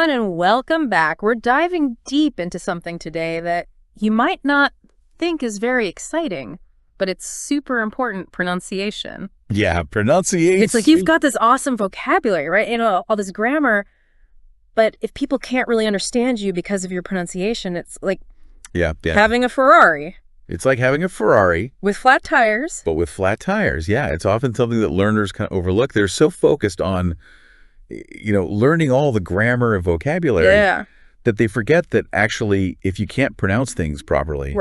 everyone, and welcome back. We're diving deep into something today that you might not think is very exciting, but it's super important: pronunciation. Yeah, pronunciation. It's like you've got this awesome vocabulary, right? You know, all this grammar, but if people can't really understand you because of your pronunciation, it's like having a Ferrari. It's like having a Ferrari. With flat tires. But with flat tires, yeah. It's often something that learners kind of overlook. They're so focused on, learning all the grammar and vocabulary that they forget that actually, if you can't pronounce things properly,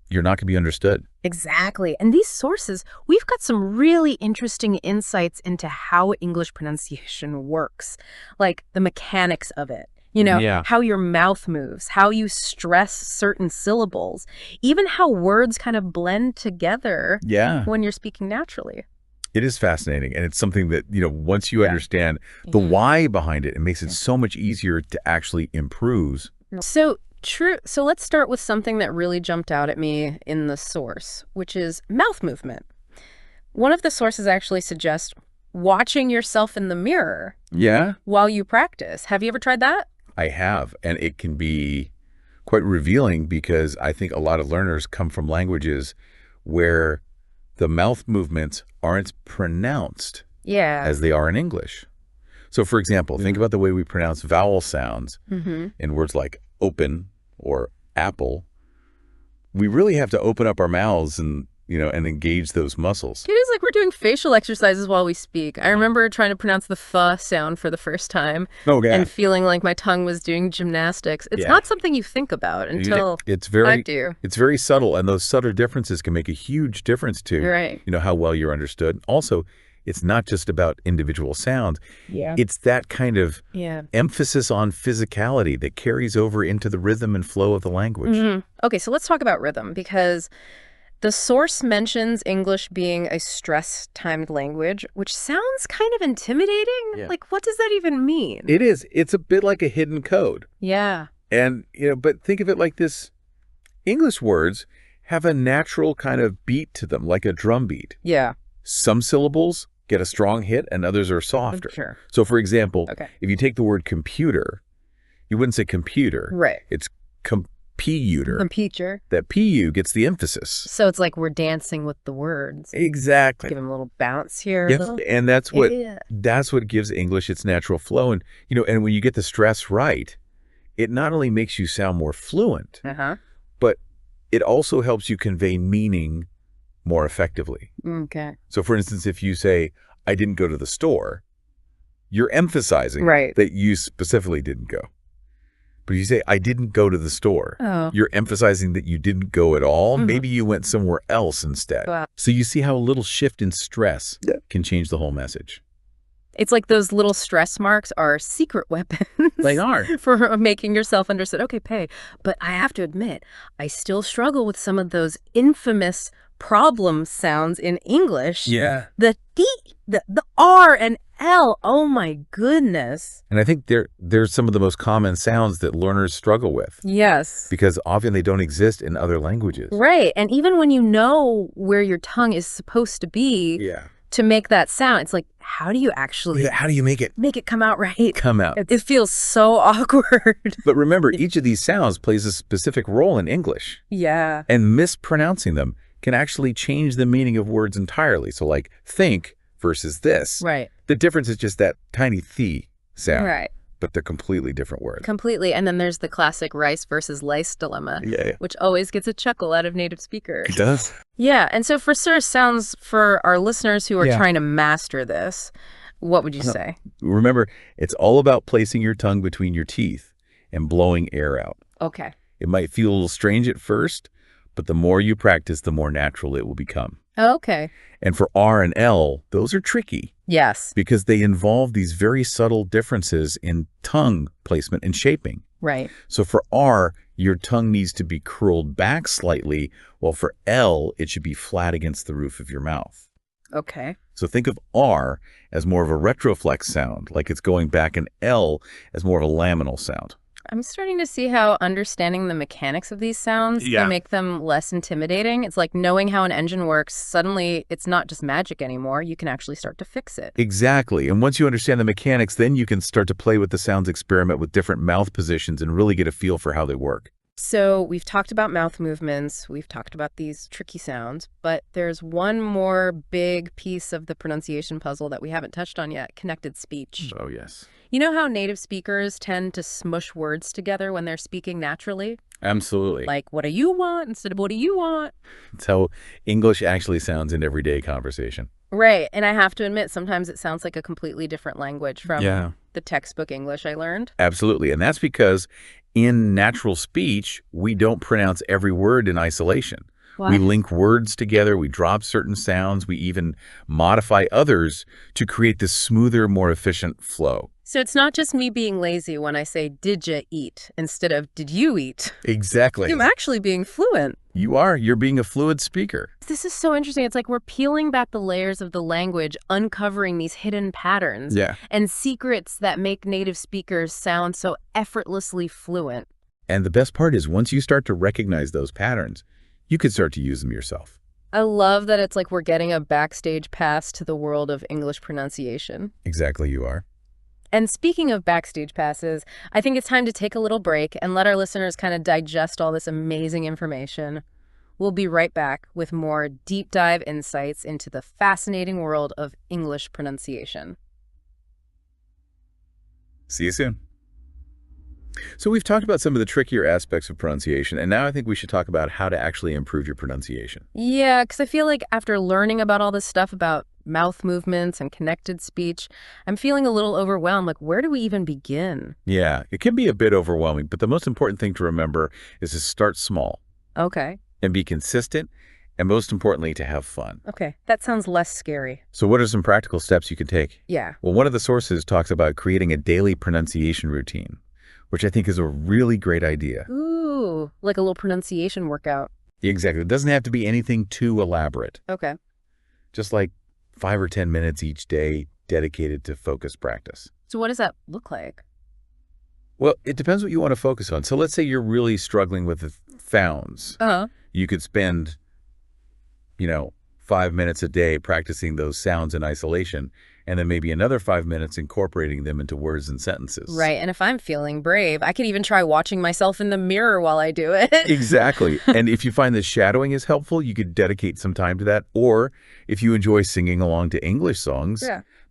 you're not going to be understood. Exactly. And these sources, we've got some really interesting insights into how English pronunciation works, like the mechanics of it. How your mouth moves, how you stress certain syllables, even how words kind of blend together when you're speaking naturally. It is fascinating. And it's something that, once you understand the why behind it, it makes it so much easier to actually improve. So let's start with something that really jumped out at me in the source, which is mouth movement. One of the sources actually suggests watching yourself in the mirror while you practice. Have you ever tried that? I have, and it can be quite revealing because I think a lot of learners come from languages where the mouth movements aren't pronounced as they are in English. So, for example, think about the way we pronounce vowel sounds in words like open or apple. We really have to open up our mouths and engage those muscles. It is like we're doing facial exercises while we speak. I remember trying to pronounce the th sound for the first time and feeling like my tongue was doing gymnastics. It's not something you think about until I do. It's very subtle, and those subtle differences can make a huge difference to how well you're understood. Also, it's not just about individual sounds. It's that kind of emphasis on physicality that carries over into the rhythm and flow of the language. Okay, so let's talk about rhythm, because the source mentions English being a stress-timed language, which sounds kind of intimidating. Like, what does that even mean? It is. It's a bit like a hidden code. And, but think of it like this. English words have a natural kind of beat to them, like a drum beat. Some syllables get a strong hit and others are softer. So, for example, if you take the word computer, you wouldn't say computer. It's computer. That PU gets the emphasis. So it's like we're dancing with the words. Exactly. Give them a little bounce here. And that's what gives English its natural flow. And, and when you get the stress right, it not only makes you sound more fluent, but it also helps you convey meaning more effectively. So, for instance, if you say, I didn't go to the store, you're emphasizing that you specifically didn't go. But if you say, I didn't go to the store, you're emphasizing that you didn't go at all. Maybe you went somewhere else instead. So you see how a little shift in stress can change the whole message. It's like those little stress marks are secret weapons. They are. For making yourself understood. Okay, but I have to admit, I still struggle with some of those infamous problem sounds in English. The D, the R and L. Oh my goodness. And I think they're some of the most common sounds that learners struggle with. Because often they don't exist in other languages. And even when you know where your tongue is supposed to be to make that sound, it's like, how do you actually how do you make it come out right? Come out. It feels so awkward. But remember, each of these sounds plays a specific role in English. And mispronouncing them can actually change the meaning of words entirely. So like think versus this. The difference is just that tiny "th" sound. But they're completely different words. Completely. And then there's the classic rice versus lice dilemma, which always gets a chuckle out of native speakers. It does. And so for sounds, for our listeners who are trying to master this, what would you say? Remember, it's all about placing your tongue between your teeth and blowing air out. It might feel a little strange at first, but the more you practice, the more natural it will become. And for R and L, those are tricky. Because they involve these very subtle differences in tongue placement and shaping. So for R, your tongue needs to be curled back slightly, while for L, it should be flat against the roof of your mouth. So think of R as more of a retroflex sound, like it's going back, and L as more of a laminal sound. I'm starting to see how understanding the mechanics of these sounds can make them less intimidating. It's like knowing how an engine works, suddenly it's not just magic anymore. You can actually start to fix it. Exactly. And once you understand the mechanics, then you can start to play with the sounds, experiment with different mouth positions, and really get a feel for how they work. So we've talked about mouth movements, we've talked about these tricky sounds, but there's one more big piece of the pronunciation puzzle that we haven't touched on yet, connected speech. Oh, yes. You know how native speakers tend to smush words together when they're speaking naturally? Absolutely. Like, what do you want instead of what do you want? It's how English actually sounds in everyday conversation. Right. And I have to admit, sometimes it sounds like a completely different language from the textbook English I learned. Absolutely. And that's because in natural speech, we don't pronounce every word in isolation. What? We link words together, we drop certain sounds, we even modify others to create this smoother, more efficient flow. So it's not just me being lazy when I say, did you eat, instead of, did you eat? Exactly. I'm actually being fluent. You are. You're being a fluid speaker. This is so interesting. It's like we're peeling back the layers of the language, uncovering these hidden patterns and secrets that make native speakers sound so effortlessly fluent. And the best part is once you start to recognize those patterns, you could start to use them yourself. I love that it's like we're getting a backstage pass to the world of English pronunciation. Exactly, you are. And speaking of backstage passes, I think it's time to take a little break and let our listeners kind of digest all this amazing information. We'll be right back with more deep dive insights into the fascinating world of English pronunciation. See you soon. So we've talked about some of the trickier aspects of pronunciation, and now I think we should talk about how to actually improve your pronunciation. Yeah, because I feel like after learning about all this stuff about mouth movements and connected speech, I'm feeling a little overwhelmed. Like, where do we even begin? Yeah, it can be a bit overwhelming, but the most important thing to remember is to start small. Okay. And be consistent, and most importantly, to have fun. Okay, that sounds less scary. So what are some practical steps you can take? Yeah. Well, one of the sources talks about creating a daily pronunciation routine, which I think is a really great idea. Ooh, like a little pronunciation workout. Exactly. It doesn't have to be anything too elaborate. Okay. Just like 5 or 10 minutes each day dedicated to focused practice. So what does that look like? Well, it depends what you want to focus on. So let's say you're really struggling with the sounds. You could spend, 5 minutes a day practicing those sounds in isolation, and then maybe another 5 minutes incorporating them into words and sentences. Right. And if I'm feeling brave, I could even try watching myself in the mirror while I do it. Exactly. And if you find that shadowing is helpful, you could dedicate some time to that. Or if you enjoy singing along to English songs,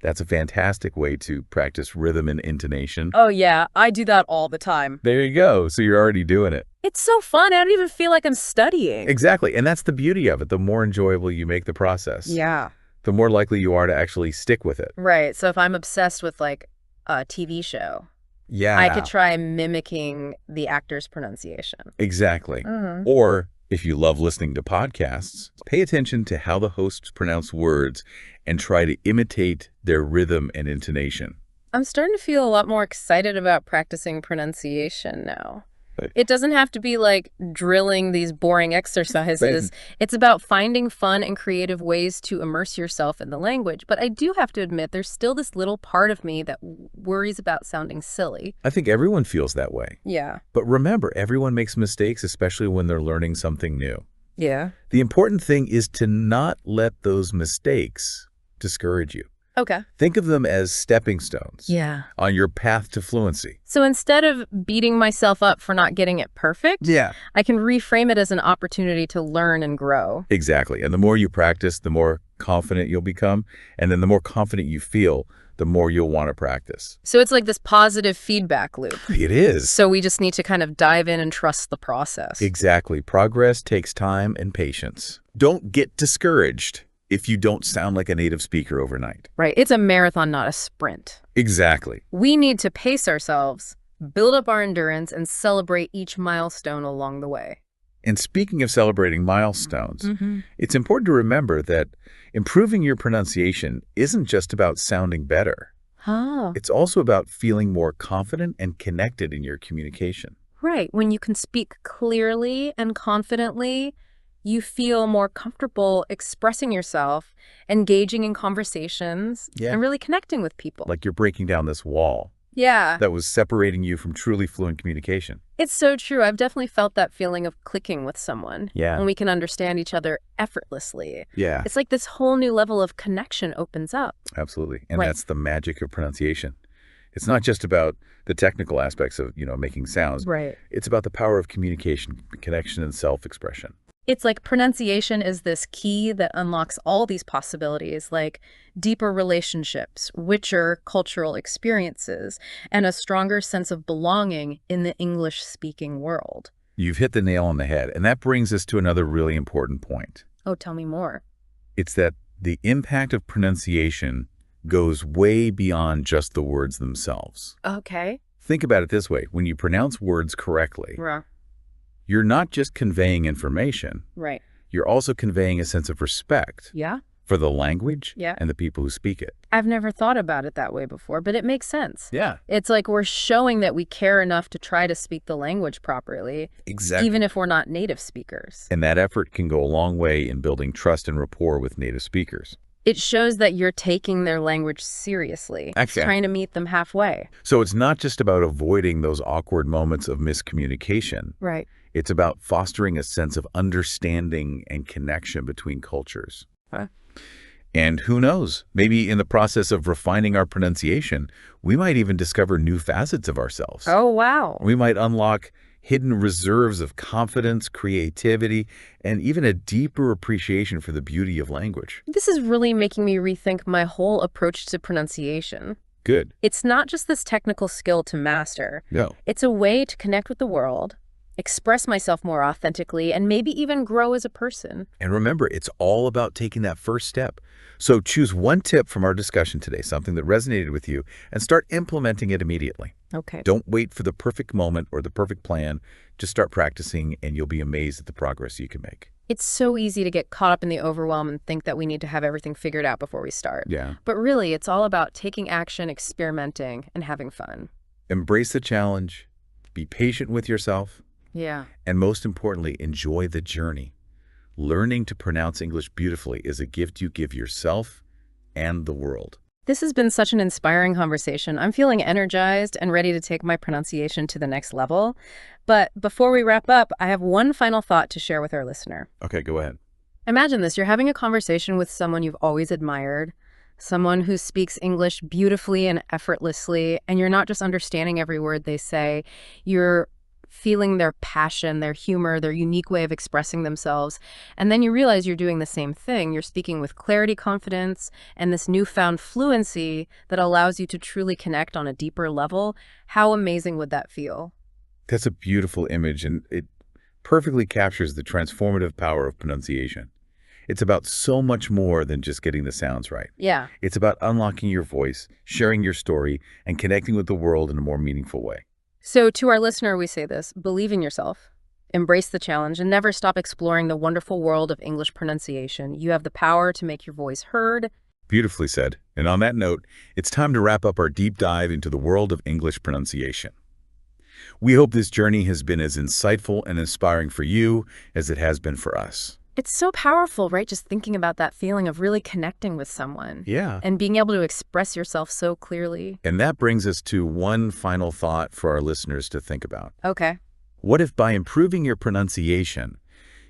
that's a fantastic way to practice rhythm and intonation. Oh, yeah. I do that all the time. There you go. So you're already doing it. It's so fun. I don't even feel like I'm studying. Exactly. And that's the beauty of it. The more enjoyable you make the process, the more likely you are to actually stick with it. Right. So if I'm obsessed with like a TV show, I could try mimicking the actor's pronunciation. Exactly. Or if you love listening to podcasts, pay attention to how the hosts pronounce words and try to imitate their rhythm and intonation. I'm starting to feel a lot more excited about practicing pronunciation now. It doesn't have to be like drilling these boring exercises. It's about finding fun and creative ways to immerse yourself in the language. But I do have to admit, there's still this little part of me that worries about sounding silly. I think everyone feels that way. Yeah. But remember, everyone makes mistakes, especially when they're learning something new. Yeah. The important thing is to not let those mistakes discourage you. Okay. Think of them as stepping stones on your path to fluency. So instead of beating myself up for not getting it perfect, I can reframe it as an opportunity to learn and grow. Exactly. And the more you practice, the more confident you'll become. And then the more confident you feel, the more you'll want to practice. So it's like this positive feedback loop. It is. So we just need to kind of dive in and trust the process. Exactly. Progress takes time and patience. Don't get discouraged if you don't sound like a native speaker overnight. Right. It's a marathon, not a sprint. Exactly. We need to pace ourselves, build up our endurance, and celebrate each milestone along the way. And speaking of celebrating milestones, it's important to remember that improving your pronunciation isn't just about sounding better. It's also about feeling more confident and connected in your communication. Right. When you can speak clearly and confidently, you feel more comfortable expressing yourself, engaging in conversations, and really connecting with people. Like you're breaking down this wall. Yeah. that was separating you from truly fluent communication. It's so true. I've definitely felt that feeling of clicking with someone. Yeah. When we can understand each other effortlessly. Yeah. It's like this whole new level of connection opens up. Absolutely. And that's the magic of pronunciation. It's not just about the technical aspects of, making sounds. Right. It's about the power of communication, connection, and self-expression. It's like pronunciation is this key that unlocks all these possibilities, like deeper relationships, richer cultural experiences, and a stronger sense of belonging in the English-speaking world. You've hit the nail on the head, and that brings us to another really important point. Oh, tell me more. It's that the impact of pronunciation goes way beyond just the words themselves. Okay. Think about it this way. When you pronounce words correctly, you're not just conveying information. Right. You're also conveying a sense of respect for the language and the people who speak it. I've never thought about it that way before, but it makes sense. Yeah. It's like we're showing that we care enough to try to speak the language properly. Exactly. Even if we're not native speakers. And that effort can go a long way in building trust and rapport with native speakers. It shows that you're taking their language seriously, trying to meet them halfway. So it's not just about avoiding those awkward moments of miscommunication. Right. It's about fostering a sense of understanding and connection between cultures. And who knows, maybe in the process of refining our pronunciation, we might even discover new facets of ourselves. Oh, wow. We might unlock hidden reserves of confidence, creativity, and even a deeper appreciation for the beauty of language. This is really making me rethink my whole approach to pronunciation. Good. It's not just this technical skill to master. No. It's a way to connect with the world, express myself more authentically, and maybe even grow as a person. And remember, it's all about taking that first step. So choose one tip from our discussion today, something that resonated with you, and start implementing it immediately. Okay. Don't wait for the perfect moment or the perfect plan. Just start practicing, and you'll be amazed at the progress you can make. It's so easy to get caught up in the overwhelm and think that we need to have everything figured out before we start. Yeah. But really, it's all about taking action, experimenting, and having fun. Embrace the challenge. Be patient with yourself. Yeah. And most importantly, enjoy the journey. Learning to pronounce English beautifully is a gift you give yourself and the world. This has been such an inspiring conversation. I'm feeling energized and ready to take my pronunciation to the next level. But before we wrap up, I have one final thought to share with our listener. Okay, go ahead. Imagine this. You're having a conversation with someone you've always admired, someone who speaks English beautifully and effortlessly, and you're not just understanding every word they say, you're feeling their passion, their humor, their unique way of expressing themselves. And then you realize you're doing the same thing. You're speaking with clarity, confidence, and this newfound fluency that allows you to truly connect on a deeper level. How amazing would that feel? That's a beautiful image, and it perfectly captures the transformative power of pronunciation. It's about so much more than just getting the sounds right. Yeah. It's about unlocking your voice, sharing your story, and connecting with the world in a more meaningful way. So to our listener, we say this: believe in yourself, embrace the challenge, and never stop exploring the wonderful world of English pronunciation. You have the power to make your voice heard. Beautifully said. And on that note, it's time to wrap up our deep dive into the world of English pronunciation. We hope this journey has been as insightful and inspiring for you as it has been for us. It's so powerful, right? Just thinking about that feeling of really connecting with someone. Yeah. And being able to express yourself so clearly. And that brings us to one final thought for our listeners to think about. Okay. What if by improving your pronunciation,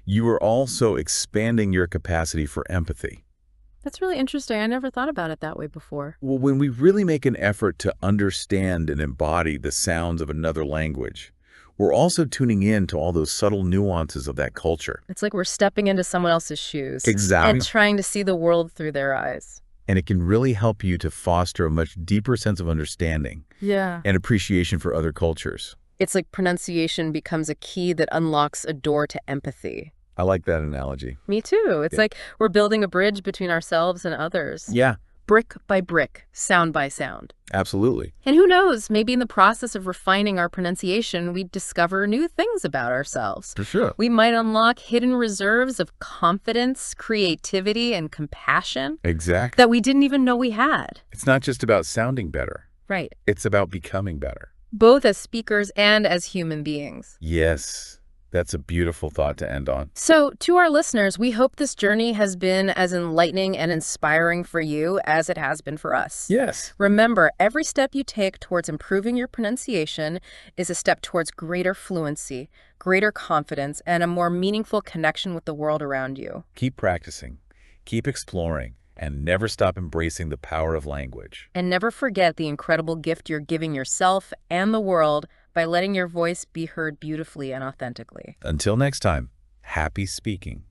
you are also expanding your capacity for empathy? That's really interesting. I never thought about it that way before. Well, when we really make an effort to understand and embody the sounds of another language, we're also tuning in to all those subtle nuances of that culture. It's like we're stepping into someone else's shoes. Exactly. And trying to see the world through their eyes. And it can really help you to foster a much deeper sense of understanding and appreciation for other cultures. It's like pronunciation becomes a key that unlocks a door to empathy. I like that analogy. Me too. It's like we're building a bridge between ourselves and others. Yeah. Brick by brick, sound by sound. Absolutely. And who knows, maybe in the process of refining our pronunciation, we discover new things about ourselves. For sure. We might unlock hidden reserves of confidence, creativity, and compassion. Exactly. That we didn't even know we had. It's not just about sounding better. Right. It's about becoming better. Both as speakers and as human beings. Yes. That's a beautiful thought to end on. So, to our listeners, we hope this journey has been as enlightening and inspiring for you as it has been for us. Yes. Remember, every step you take towards improving your pronunciation is a step towards greater fluency, greater confidence, and a more meaningful connection with the world around you. Keep practicing, keep exploring, and never stop embracing the power of language. And never forget the incredible gift you're giving yourself and the world by letting your voice be heard beautifully and authentically. Until next time, happy speaking.